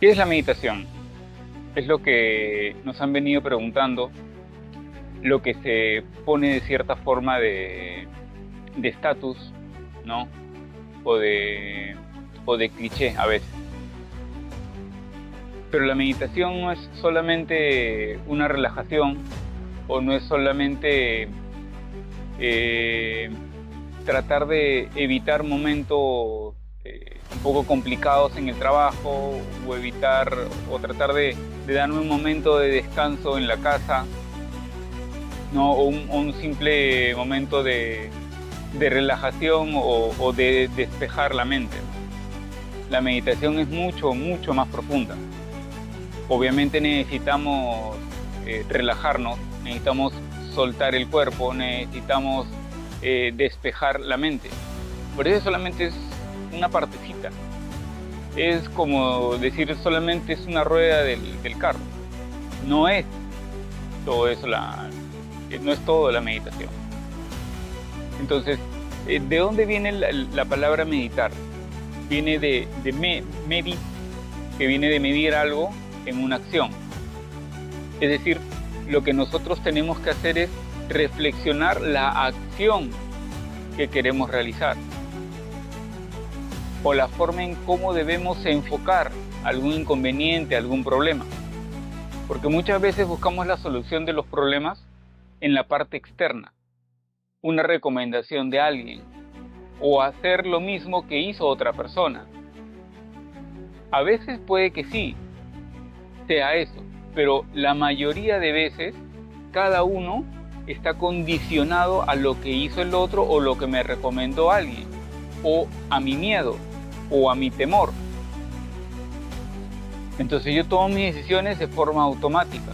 ¿Qué es la meditación? Es lo que nos han venido preguntando, lo que se pone de cierta forma de estatus, ¿no? O de cliché a veces. Pero la meditación no es solamente una relajación o no es solamente eh, tratar de evitar momentos un poco complicados en el trabajo o evitar o tratar de darme un momento de descanso en la casa, ¿no? O un simple momento de relajación o de despejar la mente, ¿no? La meditación es mucho, mucho más profunda. Obviamente necesitamos relajarnos, necesitamos soltar el cuerpo, necesitamos despejar la mente. Por eso solamente es una partecita. Es como decir solamente es una rueda del carro. No es todo eso no es todo la meditación. Entonces, ¿de dónde viene la palabra meditar? Viene de medit, que viene de medir algo en una acción. Es decir, lo que nosotros tenemos que hacer es reflexionar la acción que queremos realizar o la forma en cómo debemos enfocar algún inconveniente, algún problema. Porque muchas veces buscamos la solución de los problemas en la parte externa, una recomendación de alguien o hacer lo mismo que hizo otra persona. A veces puede que sí sea eso, pero la mayoría de veces cada uno está condicionado a lo que hizo el otro o lo que me recomendó alguien, o a mi miedo, o a mi temor. Entonces yo tomo mis decisiones de forma automática.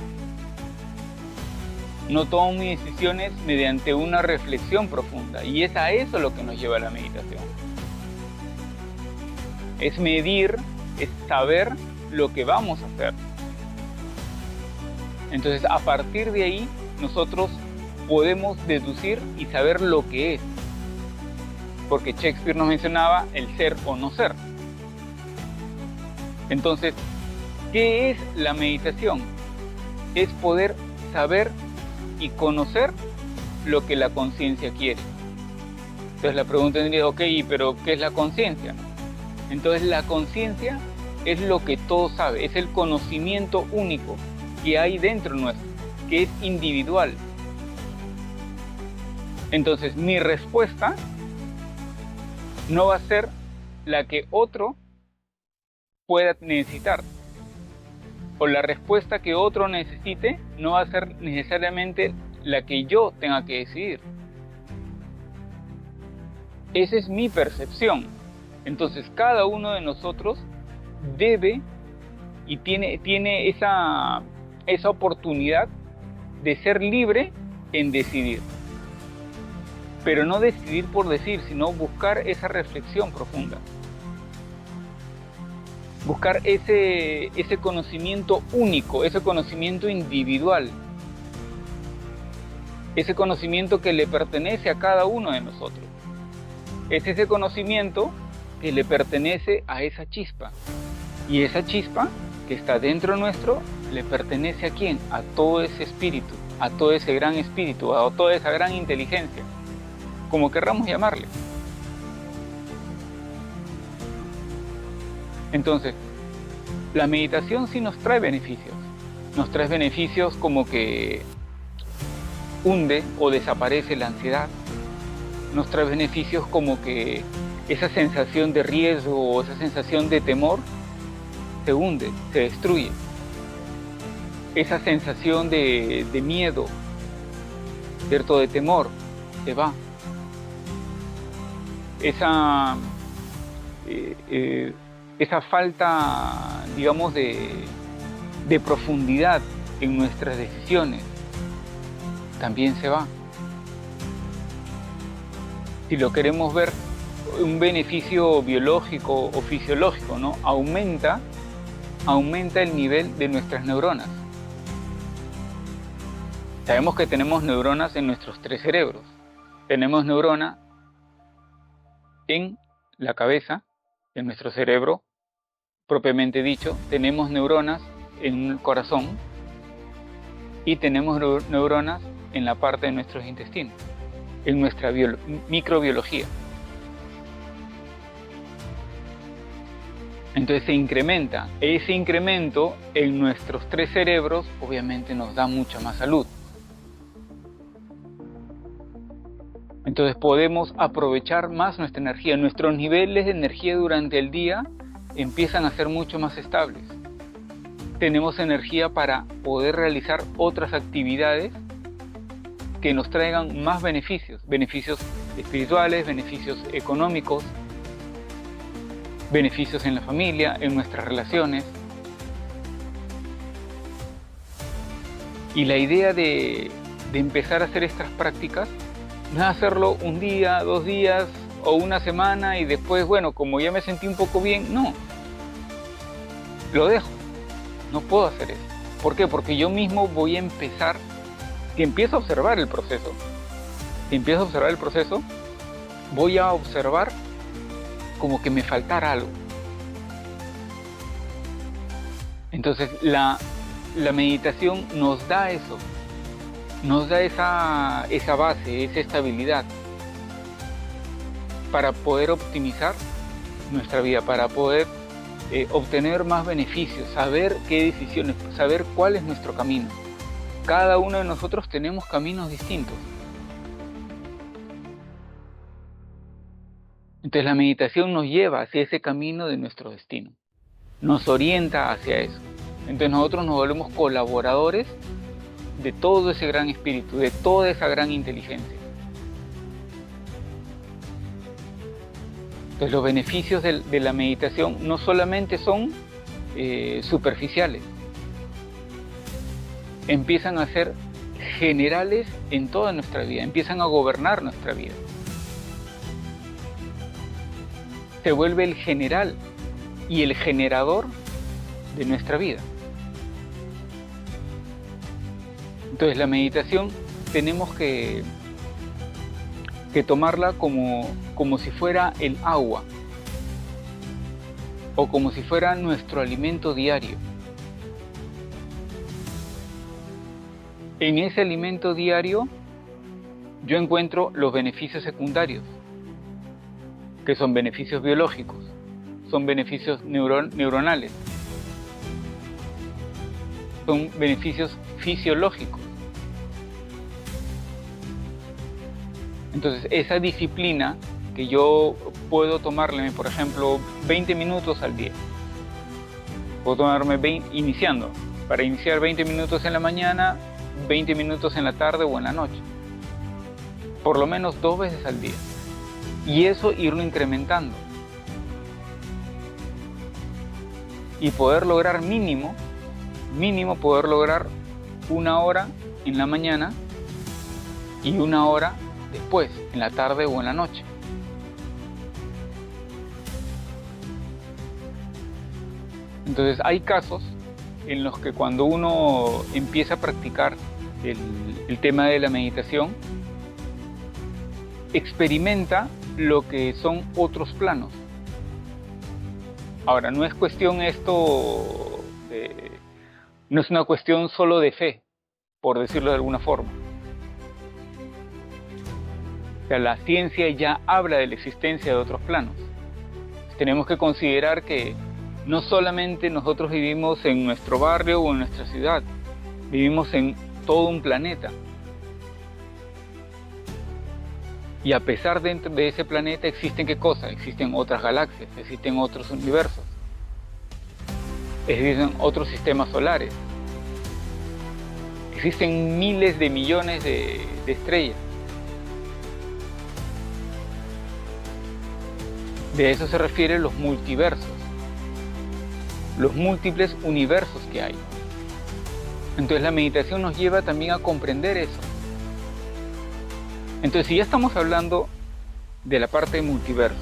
No tomo mis decisiones mediante una reflexión profunda. Y es a eso lo que nos lleva a la meditación. Es medir, es saber lo que vamos a hacer. Entonces a partir de ahí nosotros podemos deducir y saber lo que es. Porque Shakespeare nos mencionaba el ser o no ser. Entonces, ¿qué es la meditación? Es poder saber y conocer lo que la conciencia quiere. Entonces la pregunta sería, ok, pero ¿qué es la conciencia? Entonces la conciencia es lo que todo sabe, es el conocimiento único que hay dentro nuestro, que es individual. Entonces mi respuesta no va a ser la que otro pueda necesitar, o la respuesta que otro necesite no va a ser necesariamente la que yo tenga que decidir. Esa es mi percepción. Entonces cada uno de nosotros debe y tiene esa oportunidad de ser libre en decidir. Pero no decidir por decir, sino buscar esa reflexión profunda. Buscar ese conocimiento único, ese conocimiento individual, ese conocimiento que le pertenece a cada uno de nosotros. Es ese conocimiento que le pertenece a esa chispa. Y esa chispa que está dentro nuestro, ¿le pertenece a quién? A todo ese espíritu, a todo ese gran espíritu, a toda esa gran inteligencia, como querramos llamarle. Entonces, la meditación sí nos trae beneficios. Nos trae beneficios como que hunde o desaparece la ansiedad. Nos trae beneficios como que esa sensación de riesgo o esa sensación de temor se hunde, se destruye. Esa sensación de miedo, ¿cierto? De temor, se va. Esa falta, digamos, de profundidad en nuestras decisiones también se va. Si lo queremos ver, un beneficio biológico o fisiológico, ¿no? Aumenta el nivel de nuestras neuronas. Sabemos que tenemos neuronas en nuestros 3 cerebros. Tenemos neurona en la cabeza, en nuestro cerebro propiamente dicho, tenemos neuronas en el corazón y tenemos neuronas en la parte de nuestros intestinos, en nuestra microbiología. Entonces se incrementa. Ese incremento en nuestros 3 cerebros obviamente nos da mucha más salud. Entonces podemos aprovechar más nuestra energía. Nuestros niveles de energía durante el día empiezan a ser mucho más estables. Tenemos energía para poder realizar otras actividades que nos traigan más beneficios. Beneficios espirituales, beneficios económicos, beneficios en la familia, en nuestras relaciones. Y la idea de empezar a hacer estas prácticas no es hacerlo un día, 2 días o una semana y después, bueno, como ya me sentí un poco bien, no. Lo dejo. No puedo hacer eso. ¿Por qué? Porque yo mismo voy a empezar, si empiezo a observar el proceso, voy a observar como que me faltara algo. Entonces la meditación nos da eso, nos da esa base, esa estabilidad para poder optimizar nuestra vida, para poder obtener más beneficios, saber qué decisiones, saber cuál es nuestro camino. Cada uno de nosotros tenemos caminos distintos. Entonces la meditación nos lleva hacia ese camino de nuestro destino, nos orienta hacia eso. Entonces nosotros nos volvemos colaboradores de todo ese gran espíritu, de toda esa gran inteligencia. Entonces los beneficios de la meditación no solamente son superficiales, empiezan a ser generales en toda nuestra vida, empiezan a gobernar nuestra vida. Se vuelve el general y el generador de nuestra vida. Entonces la meditación tenemos que tomarla como si fuera el agua o como si fuera nuestro alimento diario. En ese alimento diario yo encuentro los beneficios secundarios, que son beneficios biológicos, son beneficios neuronales, son beneficios fisiológicos. Entonces esa disciplina que yo puedo tomarle, por ejemplo, 20 minutos al día, puedo tomarme para iniciar 20 minutos en la mañana, 20 minutos en la tarde o en la noche, por lo menos 2 veces al día, y eso irlo incrementando y poder lograr mínimo poder lograr 1 hora en la mañana y 1 hora después, en la tarde o en la noche. Entonces hay casos en los que cuando uno empieza a practicar el tema de la meditación, experimenta lo que son otros planos. Ahora, no es cuestión no es una cuestión solo de fe, por decirlo de alguna forma. O sea, la ciencia ya habla de la existencia de otros planos. Tenemos que considerar que no solamente nosotros vivimos en nuestro barrio o en nuestra ciudad, vivimos en todo un planeta. Y a pesar dentro de ese planeta existen ¿qué cosas? Existen otras galaxias, existen otros universos, existen otros sistemas solares, existen miles de millones de estrellas. De eso se refieren los multiversos, los múltiples universos que hay. Entonces la meditación nos lleva también a comprender eso. Entonces si ya estamos hablando de la parte de multiversos,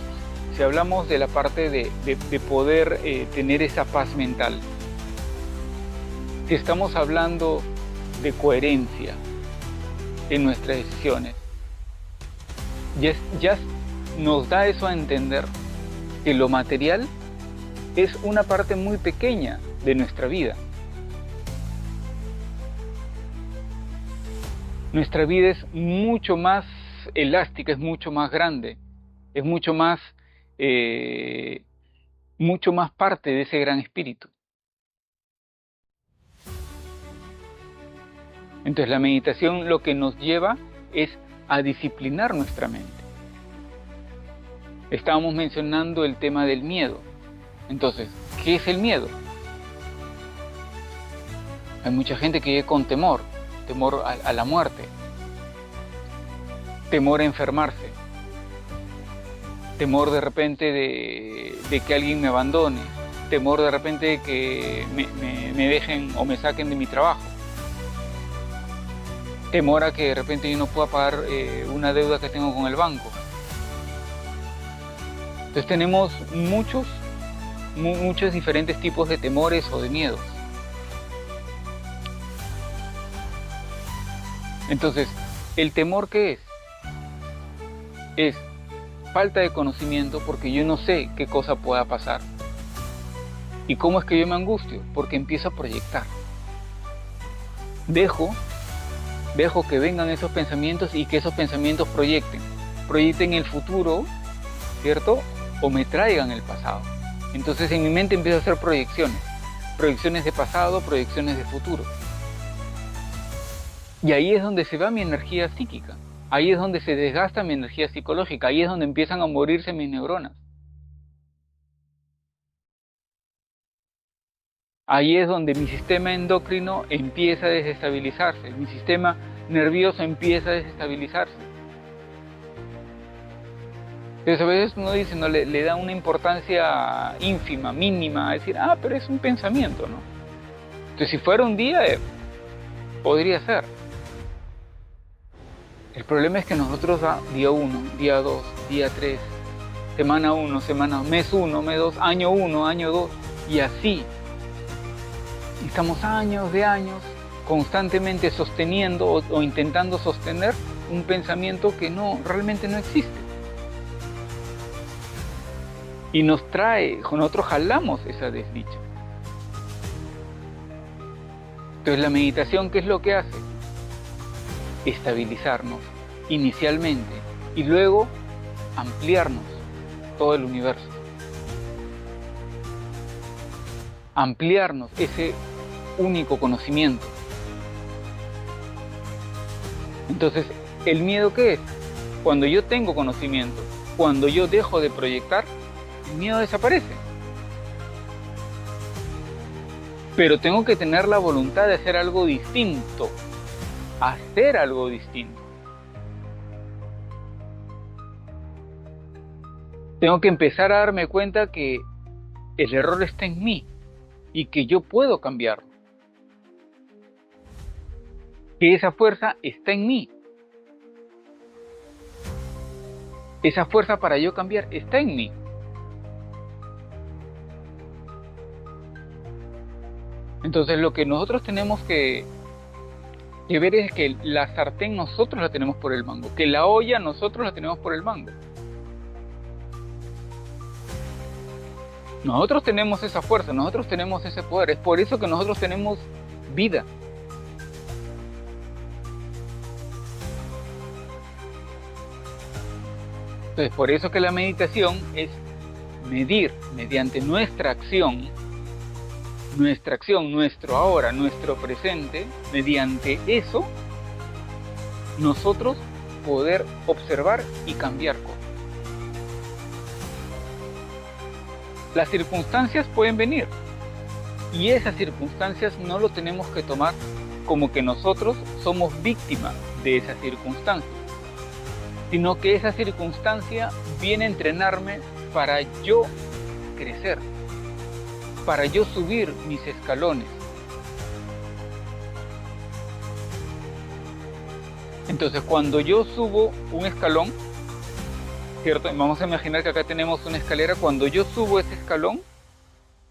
si hablamos de la parte de poder tener esa paz mental, si estamos hablando de coherencia en nuestras decisiones, ya nos da eso a entender que lo material es una parte muy pequeña de nuestra vida. Nuestra vida es mucho más elástica, es mucho más grande, es mucho más parte de ese gran espíritu. Entonces la meditación lo que nos lleva es a disciplinar nuestra mente. Estábamos mencionando el tema del miedo. Entonces, ¿qué es el miedo? Hay mucha gente que vive con temor a la muerte, temor a enfermarse, temor de repente de que alguien me abandone, temor de repente de que me dejen o me saquen de mi trabajo, temor a que de repente yo no pueda pagar una deuda que tengo con el banco. Entonces tenemos muchos diferentes tipos de temores o de miedos. Entonces, ¿el temor qué es? Es falta de conocimiento porque yo no sé qué cosa pueda pasar. ¿Y cómo es que yo me angustio? Porque empiezo a proyectar. Dejo que vengan esos pensamientos y que esos pensamientos proyecten el futuro, ¿cierto? O me traigan el pasado. Entonces en mi mente empiezo a hacer proyecciones de pasado, proyecciones de futuro. Y ahí es donde se va mi energía psíquica, ahí es donde se desgasta mi energía psicológica, ahí es donde empiezan a morirse mis neuronas. Ahí es donde mi sistema endocrino empieza a desestabilizarse, mi sistema nervioso empieza a desestabilizarse. Entonces a veces uno dice, no, le da una importancia ínfima, mínima, a decir, pero es un pensamiento, ¿no? Entonces si fuera un día, podría ser. El problema es que nosotros día 1, día 2, día 3, semana 1, mes 1, mes 2, año 1, año 2, y así. Estamos años de años constantemente sosteniendo o intentando sostener un pensamiento que realmente no existe. Y nosotros jalamos esa desdicha. Entonces la meditación, ¿qué es lo que hace? Estabilizarnos inicialmente y luego ampliarnos todo el universo. Ampliarnos ese único conocimiento. Entonces, ¿el miedo qué es? Cuando yo tengo conocimiento, cuando yo dejo de proyectar, el miedo desaparece. Pero tengo que tener la voluntad de hacer algo distinto. Hacer algo distinto. Tengo que empezar a darme cuenta que el error está en mí y que yo puedo cambiarlo. Que esa fuerza está en mí. Esa fuerza para yo cambiar está en mí. Entonces lo que nosotros tenemos que ver es que la sartén nosotros la tenemos por el mango, que la olla nosotros la tenemos por el mango. Nosotros tenemos esa fuerza, nosotros tenemos ese poder, es por eso que nosotros tenemos vida. Entonces, por eso que la meditación es medir mediante nuestra acción, nuestro ahora, nuestro presente, mediante eso, nosotros poder observar y cambiar cosas. Las circunstancias pueden venir y esas circunstancias no lo tenemos que tomar como que nosotros somos víctimas de esas circunstancias, sino que esa circunstancia viene a entrenarme para yo crecer, para yo subir mis escalones. Entonces, cuando yo subo un escalón, ¿cierto? Vamos a imaginar que acá tenemos una escalera. Cuando yo subo ese escalón,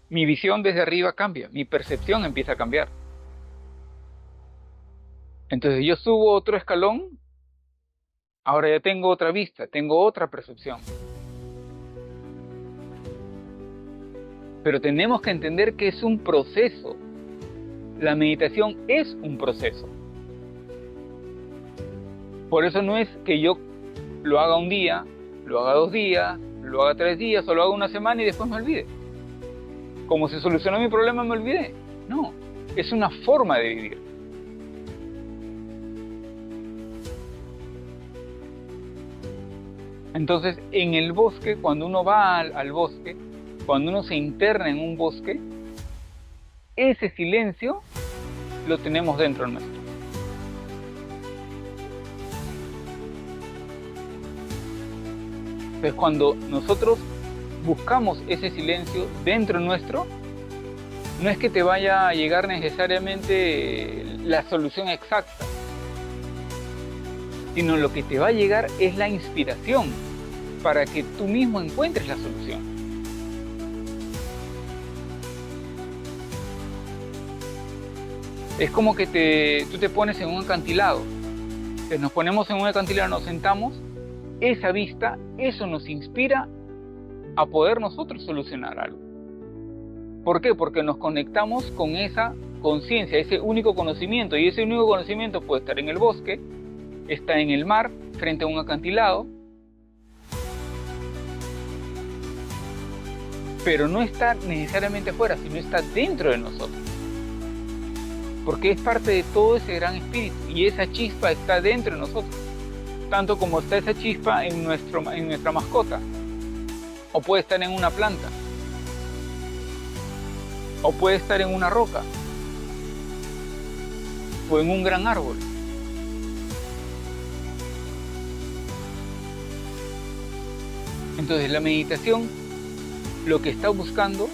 mi visión desde arriba cambia, mi percepción empieza a cambiar. Entonces, yo subo otro escalón, ahora ya tengo otra vista, tengo otra percepción. Pero tenemos que entender que es un proceso. La meditación es un proceso. Por eso no es que yo lo haga un día, lo haga 2 días, lo haga 3 días, o lo haga una semana y después me olvide. Como se solucionó mi problema, me olvidé. No, es una forma de vivir. Entonces, en el bosque, cuando uno va al bosque, cuando uno se interna en un bosque, ese silencio lo tenemos dentro nuestro. Entonces, cuando nosotros buscamos ese silencio dentro nuestro, no es que te vaya a llegar necesariamente la solución exacta, sino lo que te va a llegar es la inspiración para que tú mismo encuentres la solución. Es como que tú te pones en un acantilado. Entonces nos ponemos en un acantilado, nos sentamos, esa vista, eso nos inspira a poder nosotros solucionar algo. ¿Por qué? Porque nos conectamos con esa conciencia, ese único conocimiento, y ese único conocimiento puede estar en el bosque, está en el mar, frente a un acantilado, pero no está necesariamente afuera, sino está dentro de nosotros. Porque es parte de todo ese gran espíritu, y esa chispa está dentro de nosotros, tanto como está esa chispa en nuestra mascota, o puede estar en una planta, o puede estar en una roca, o en un gran árbol. Entonces la meditación lo que está buscando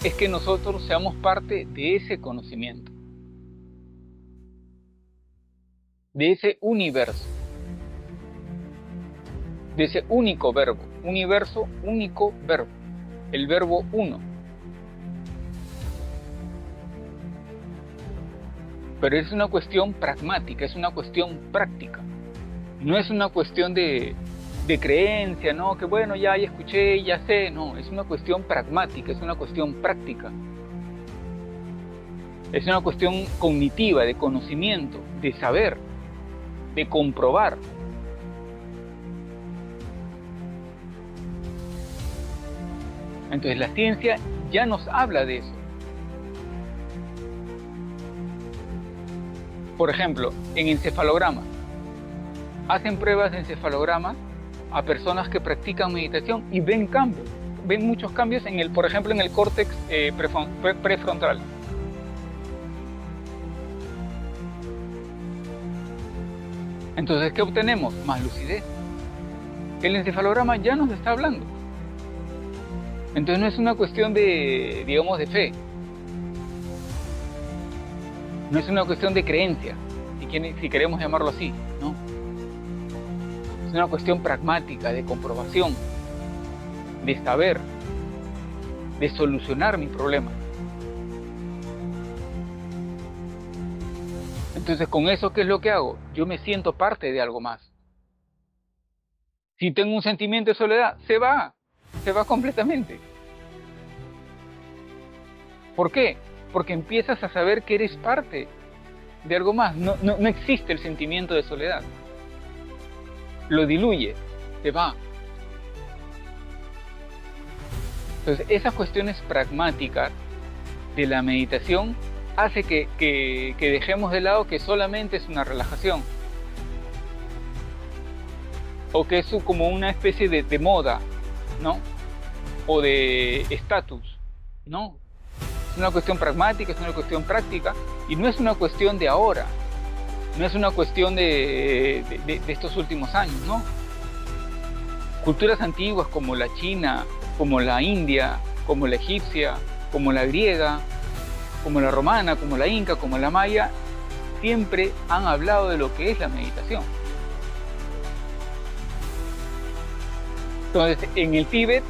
es que nosotros seamos parte de ese conocimiento, de ese universo, de ese único verbo, universo, único verbo, el verbo uno. Pero es una cuestión pragmática, es una cuestión práctica, no es una cuestión de creencia, no, que bueno, ya escuché, ya sé, no, es una cuestión pragmática, es una cuestión práctica. Es una cuestión cognitiva, de conocimiento, de saber, de comprobar. Entonces la ciencia ya nos habla de eso. Por ejemplo, en encefalogramas. Hacen pruebas de encefalogramas a personas que practican meditación y ven cambios. Ven muchos cambios, por ejemplo, en el córtex prefrontal. Entonces, ¿qué obtenemos? Más lucidez. El encefalograma ya nos está hablando. Entonces no es una cuestión de, digamos, de fe. No es una cuestión de creencia, si queremos llamarlo así, ¿no? Es una cuestión pragmática, de comprobación, de saber, de solucionar mi problema. Entonces, con eso, ¿qué es lo que hago? Yo me siento parte de algo más. Si tengo un sentimiento de soledad, se va completamente. ¿Por qué? Porque empiezas a saber que eres parte de algo más. No existe el sentimiento de soledad. Lo diluye, se va. Entonces, esas cuestiones pragmáticas de la meditación hace que dejemos de lado que solamente es una relajación. O que es como una especie de moda, ¿no? O de estatus, ¿no? Es una cuestión pragmática, es una cuestión práctica, y no es una cuestión de ahora, no es una cuestión de estos últimos años, ¿no? Culturas antiguas como la china, como la india, como la egipcia, como la griega, como la romana, como la inca, como la maya, siempre han hablado de lo que es la meditación. Entonces, en el Tíbet,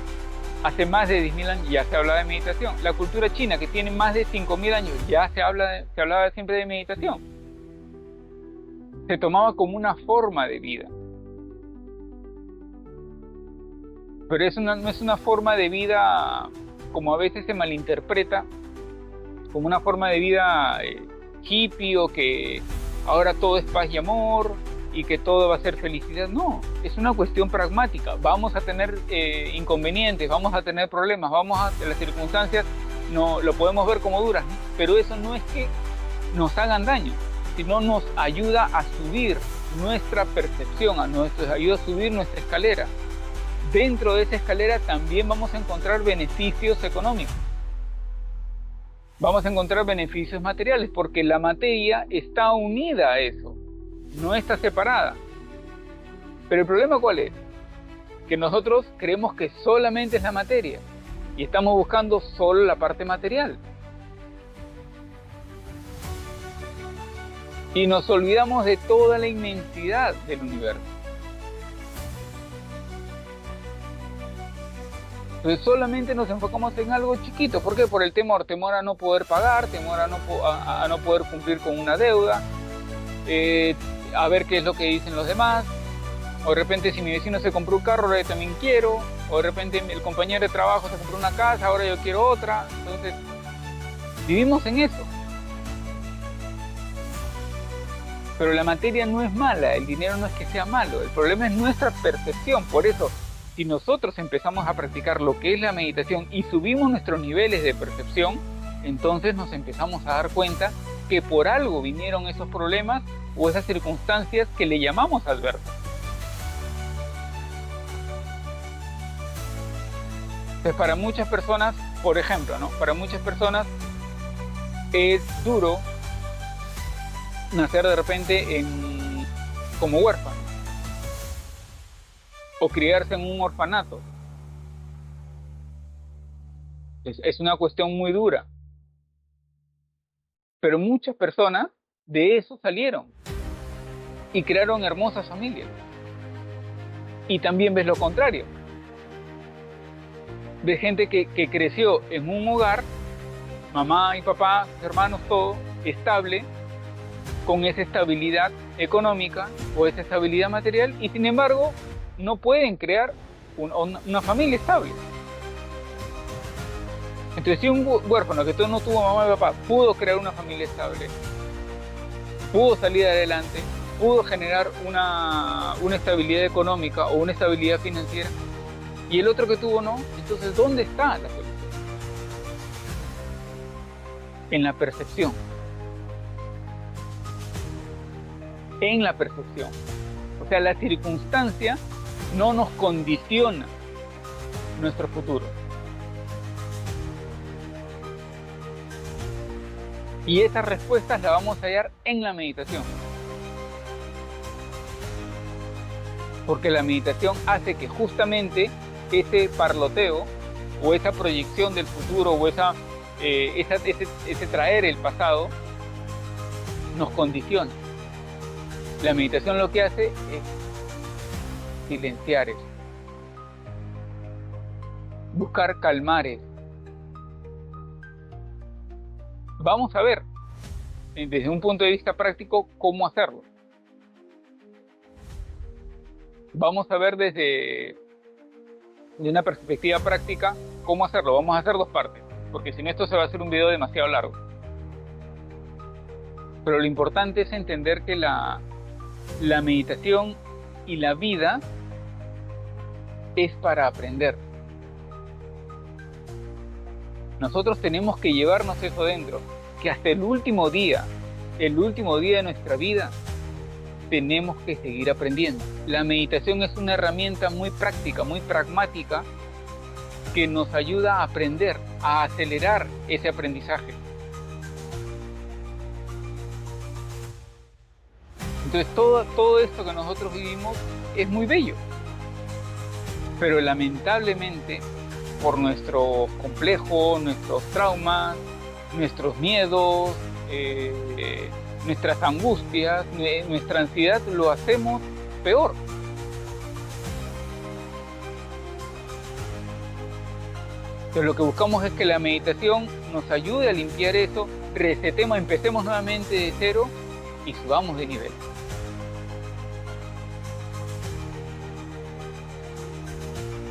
hace más de 10.000 años ya se hablaba de meditación. La cultura china, que tiene más de 5.000 años, ya se hablaba siempre de meditación. Se tomaba como una forma de vida. Pero no es una forma de vida como a veces se malinterpreta, como una forma de vida hippie, o que ahora todo es paz y amor y que todo va a ser felicidad. No, es una cuestión pragmática. Vamos a tener inconvenientes, vamos a tener problemas, las circunstancias no lo podemos ver como duras, ¿no? Pero eso no es que nos hagan daño, sino nos ayuda a subir nuestra percepción, nos ayuda a subir nuestra escalera. Dentro de esa escalera también vamos a encontrar beneficios económicos. Vamos a encontrar beneficios materiales, porque la materia está unida a eso, no está separada. Pero el problema, ¿cuál es? Que nosotros creemos que solamente es la materia y estamos buscando solo la parte material. Y nos olvidamos de toda la inmensidad del universo. Entonces solamente nos enfocamos en algo chiquito. ¿Por qué? Por el temor a no poder pagar, temor a no poder cumplir con una deuda, a ver qué es lo que dicen los demás, o de repente si mi vecino se compró un carro, ahora yo también quiero, o de repente el compañero de trabajo se compró una casa, ahora yo quiero otra. Entonces vivimos en eso. Pero la materia no es mala, el dinero no es que sea malo, el problema es nuestra percepción. Por eso, si nosotros empezamos a practicar lo que es la meditación y subimos nuestros niveles de percepción, entonces nos empezamos a dar cuenta que por algo vinieron esos problemas o esas circunstancias que le llamamos adversas. Entonces, para muchas personas, por ejemplo, ¿no? Para muchas personas es duro nacer de repente como huérfano, o criarse en un orfanato. Es una cuestión muy dura. Pero muchas personas de eso salieron y crearon hermosas familias. Y también ves lo contrario. Ves gente que creció en un hogar, mamá y papá, hermanos, todo estable, con esa estabilidad económica o esa estabilidad material, y sin embargo no pueden crear una familia estable. Entonces, si un huérfano que no tuvo mamá y papá pudo crear una familia estable, pudo salir adelante, pudo generar una estabilidad económica o una estabilidad financiera, y el otro que tuvo no, entonces ¿dónde está la felicidad? En la percepción. En la percepción. O sea, la circunstancia no nos condiciona nuestro futuro. Y esas respuestas las vamos a hallar en la meditación. Porque la meditación hace que justamente ese parloteo o esa proyección del futuro o ese traer el pasado nos condiciona. La meditación lo que hace es silenciar eso, buscar calmar eso. Vamos a ver, desde un punto de vista práctico, cómo hacerlo. Vamos a ver desde una perspectiva práctica cómo hacerlo. Vamos a hacer dos partes, porque si no esto se va a hacer un video demasiado largo. Pero lo importante es entender que la meditación y la vida es para aprender. Nosotros tenemos que llevarnos eso dentro, que hasta el último día de nuestra vida, tenemos que seguir aprendiendo. La meditación es una herramienta muy práctica, muy pragmática, que nos ayuda a aprender, a acelerar ese aprendizaje. Entonces todo esto que nosotros vivimos es muy bello, pero lamentablemente por nuestros complejos, nuestros traumas, nuestros miedos, nuestras angustias, nuestra ansiedad, lo hacemos peor. Entonces lo que buscamos es que la meditación nos ayude a limpiar eso, resetemos, empecemos nuevamente de cero y subamos de nivel.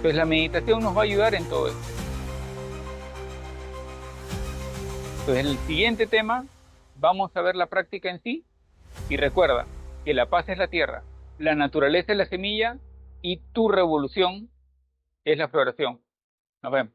Pues la meditación nos va a ayudar en todo esto. Entonces, el siguiente tema, vamos a ver la práctica en sí. Y recuerda que la paz es la tierra, la naturaleza es la semilla y tu revolución es la floración. Nos vemos.